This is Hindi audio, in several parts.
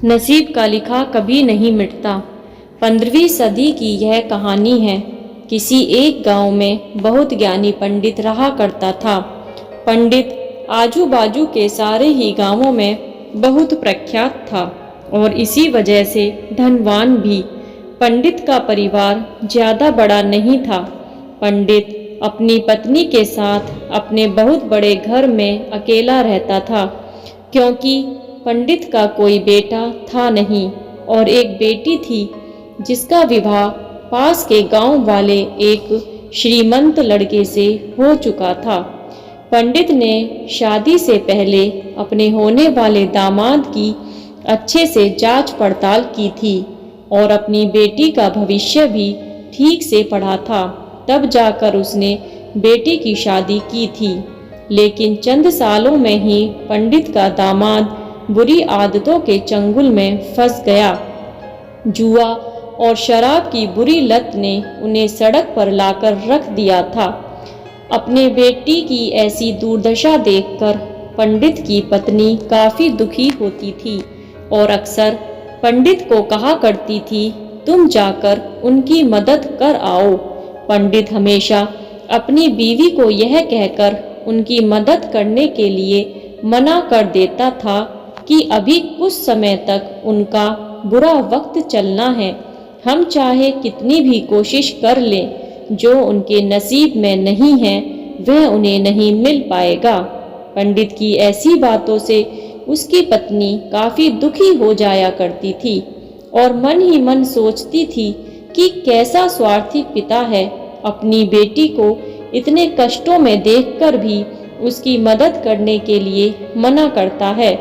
नसीब का लिखा कभी नहीं मिटता। 15वीं सदी की यह कहानी है। किसी एक गांव में बहुत ज्ञानी पंडित रहा करता था। पंडित आजू बाजू के सारे ही गांवों में बहुत प्रख्यात था और इसी वजह से धनवान भी। पंडित का परिवार ज्यादा बड़ा नहीं था। पंडित अपनी पत्नी के साथ अपने बहुत बड़े घर में अकेला रहता था, क्योंकि पंडित का कोई बेटा था नहीं और एक बेटी थी जिसका विवाह पास के गांव वाले एक श्रीमंत लड़के से हो चुका था। पंडित ने शादी से पहले अपने होने वाले दामाद की अच्छे से जांच पड़ताल की थी और अपनी बेटी का भविष्य भी ठीक से पढ़ा था। तब जाकर उसने बेटी की शादी की थी। लेकिन चंद सालों में ही पंडित का दामाद बुरी आदतों के चंगुल में फंस गया। जुआ और शराब की बुरी लत ने उन्हें सड़क पर लाकर रख दिया था। अपने बेटी की ऐसी दुर्दशा देखकर पंडित की पत्नी काफी दुखी होती थी और अक्सर पंडित को कहा करती थी, तुम जाकर उनकी मदद कर आओ। पंडित हमेशा अपनी बीवी को यह कहकर उनकी मदद करने के लिए मना कर देता था कि अभी कुछ समय तक उनका बुरा वक्त चलना है। हम चाहे कितनी भी कोशिश कर लें, जो उनके नसीब में नहीं है वह उन्हें नहीं मिल पाएगा। पंडित की ऐसी बातों से उसकी पत्नी काफी दुखी हो जाया करती थी और मन ही मन सोचती थी कि कैसा स्वार्थी पिता है, अपनी बेटी को इतने कष्टों में देखकर भी उसकी मदद करने के लिए मना करता है।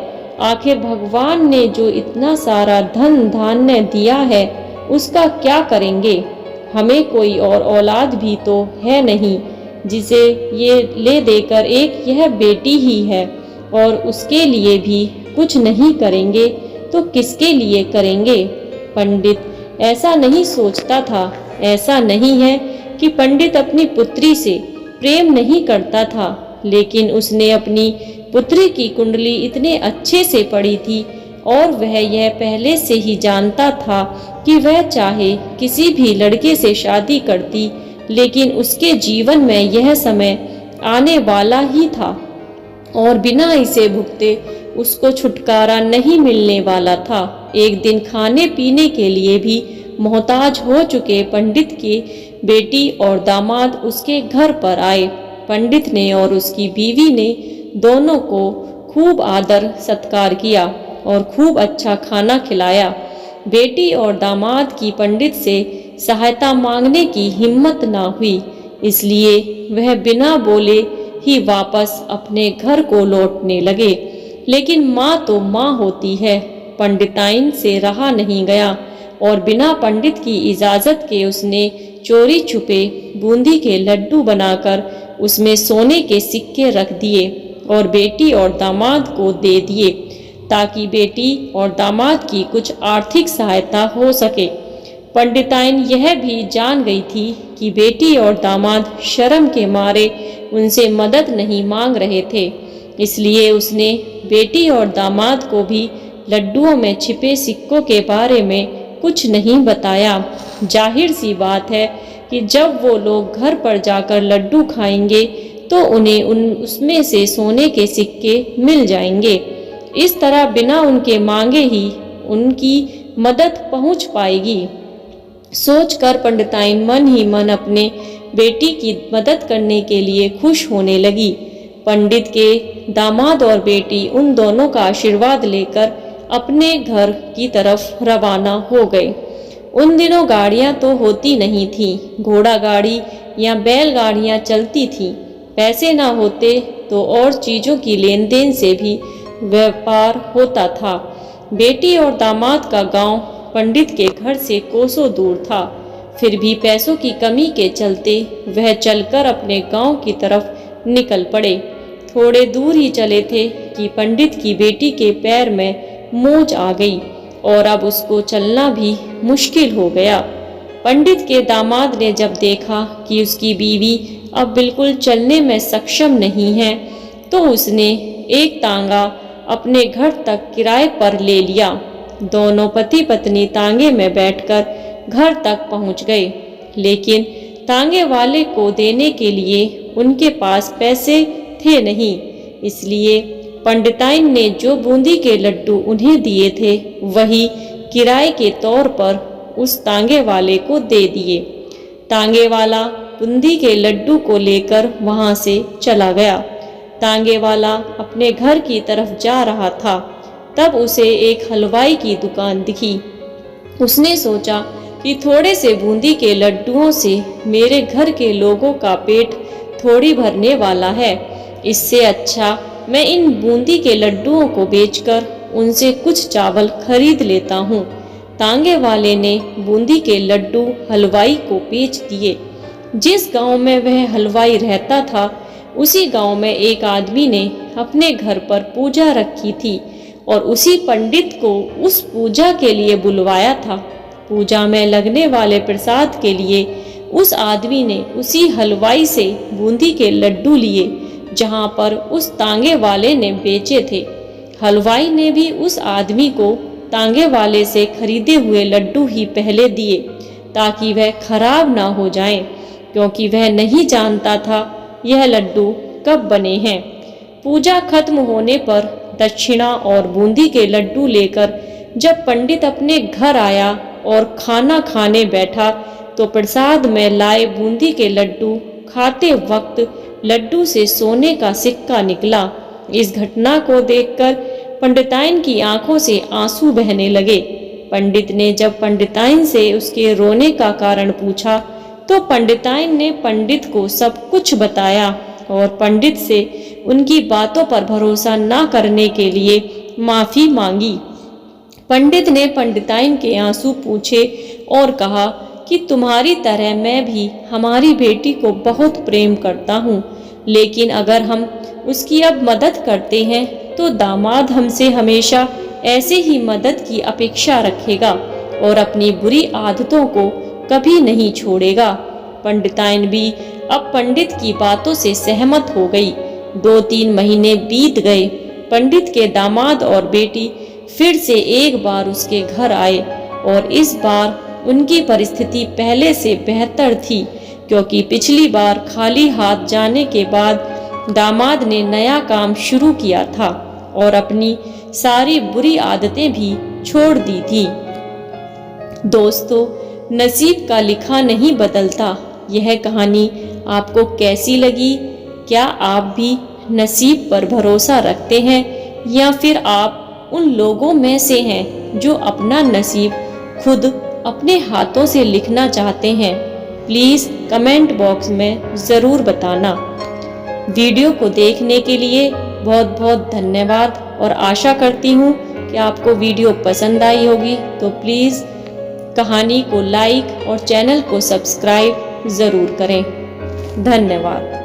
आखिर भगवान ने जो इतना सारा धन धान्य दिया है उसका क्या करेंगे। हमें कोई और औलाद भी तो है नहीं जिसे ये ले देकर एक यह बेटी ही है, और उसके लिए भी कुछ नहीं करेंगे तो किसके लिए करेंगे। पंडित ऐसा नहीं सोचता था। ऐसा नहीं है कि पंडित अपनी पुत्री से प्रेम नहीं करता था, लेकिन उसने अपनी पुत्री की कुंडली इतने अच्छे से पढ़ी थी और वह यह पहले से ही जानता था कि वह चाहे किसी भी लड़के से शादी करती, लेकिन उसके जीवन में यह समय आने वाला ही था और बिना इसे भुगते उसको छुटकारा नहीं मिलने वाला था। एक दिन खाने पीने के लिए भी मोहताज हो चुके पंडित की बेटी और दामाद उसके घर पर आए। पंडित ने और उसकी बीवी ने दोनों को खूब आदर सत्कार किया और खूब अच्छा खाना खिलाया। बेटी और दामाद की पंडित से सहायता मांगने की हिम्मत ना हुई, इसलिए वह बिना बोले ही वापस अपने घर को लौटने लगे। लेकिन माँ तो माँ होती है। पंडिताइन से रहा नहीं गया और बिना पंडित की इजाजत के उसने चोरी छुपे बूंदी के लड्डू बनाकर उसमें सोने के सिक्के रख दिए और बेटी और दामाद को दे दिए, ताकि बेटी और दामाद की कुछ आर्थिक सहायता हो सके। पंडिताइन यह भी जान गई थी कि बेटी और दामाद शर्म के मारे उनसे मदद नहीं मांग रहे थे, इसलिए उसने बेटी और दामाद को भी लड्डुओं में छिपे सिक्कों के बारे में कुछ नहीं बताया। जाहिर सी बात है कि जब वो लोग घर पर जाकर लड्डू खाएंगे तो उन्हें उसमें से सोने के सिक्के मिल जाएंगे। इस तरह बिना उनके मांगे ही उनकी मदद पहुंच पाएगी। सोचकर पंडिताइन मन ही मन अपने बेटी की मदद करने के लिए खुश होने लगी। पंडित के दामाद और बेटी उन दोनों का आशीर्वाद लेकर अपने घर की तरफ रवाना हो गए। उन दिनों गाड़ियां तो होती नहीं थी, घोड़ा गाड़ी या बैलगाड़ियां चलती थीं। पैसे ना होते तो और चीजों की लेन देन से भी व्यापार होता था। बेटी और दामाद का गांव पंडित के घर से कोसों दूर था, फिर भी पैसों की कमी के चलते वह चलकर अपने गांव की तरफ निकल पड़े। थोड़े दूर ही चले थे कि पंडित की बेटी के पैर में मोच आ गई और अब उसको चलना भी मुश्किल हो गया। पंडित के दामाद ने जब देखा कि उसकी बीवी अब बिल्कुल चलने में सक्षम नहीं है, तो उसने एक तांगा अपने घर तक किराए पर ले लिया दोनों पति पत्नी तांगे में बैठकर घर तक पहुंच गए, लेकिन तांगे वाले को देने के लिए उनके पास पैसे थे नहीं। इसलिए पंडिताइन ने जो बूंदी के लड्डू उन्हें दिए थे वही किराए के तौर पर उस तांगे वाले को दे दिए। तांगे वाला बूंदी के लड्डू को लेकर वहां से चला गया। तांगे वाला अपने घर की तरफ जा रहा था, तब उसे एक हलवाई की दुकान दिखी। उसने सोचा कि थोड़े से बूंदी के लड्डुओं से मेरे घर के लोगों का पेट थोड़ी भरने वाला है। इससे अच्छा मैं इन बूंदी के लड्डुओं को बेचकर उनसे कुछ चावल खरीद लेता हूँ। तांगे वाले ने बूंदी के लड्डू हलवाई को बेच दिए। जिस गांव में वह हलवाई रहता था, उसी गांव में एक आदमी ने अपने घर पर पूजा रखी थी और उसी पंडित को उस पूजा के लिए बुलवाया था। पूजा में लगने वाले प्रसाद के लिए उस आदमी ने उसी हलवाई से बूंदी के लड्डू लिए जहां पर उस तांगे वाले ने बेचे थे। हलवाई ने भी उस आदमी को तांगे वाले से खरीदे हुए लड्डू ही पहले दिए ताकि वह खराब ना हो जाएं, क्योंकि वह नहीं जानता था यह लड्डू कब बने हैं। पूजा खत्म होने पर दक्षिणा और बूंदी के लड्डू लेकर जब पंडित अपने घर आया और खाना खाने बैठा तो प्रसाद में लाए बूंदी के लड्डू खाते वक्त लड्डू से सोने का सिक्का निकला। इस घटना को देखकर पंडिताइन की आंखों से आंसू बहने लगे। पंडित ने जब पंडिताइन से उसके रोने का कारण पूछा तो पंडिताइन ने पंडित को सब कुछ बताया और पंडित से उनकी बातों पर भरोसा न करने के लिए माफी मांगी। पंडित ने पंडिताइन के आंसू पूछे और कहा कि तुम्हारी तरह मैं भी हमारी बेटी को बहुत प्रेम करता हूँ, लेकिन अगर हम उसकी अब मदद करते हैं तो दामाद हमसे हमेशा ऐसे ही मदद की अपेक्षा रखेगा और अपनी बुरी आदतों को कभी नहीं छोड़ेगा। पंडिताइन भी अब पंडित की बातों से सहमत हो गई। 2-3 महीने बीत गए। पंडित के दामाद और बेटी फिर से एक बार उसके घर आए और इस बार उनकी परिस्थिति पहले से बेहतर थी, क्योंकि पिछली बार खाली हाथ जाने के बाद दामाद ने नया काम शुरू किया था और अपनी सारी बुरी आदतें भी छोड़ दी थी। दोस्तों, नसीब का लिखा नहीं बदलता। यह कहानी आपको कैसी लगी? क्या आप भी नसीब पर भरोसा रखते हैं या फिर आप उन लोगों में से हैं जो अपना नसीब खुद अपने हाथों से लिखना चाहते हैं? प्लीज़ कमेंट बॉक्स में ज़रूर बताना। वीडियो को देखने के लिए बहुत बहुत धन्यवाद और आशा करती हूँ कि आपको वीडियो पसंद आई होगी। तो प्लीज़ कहानी को लाइक और चैनल को सब्सक्राइब ज़रूर करें। धन्यवाद।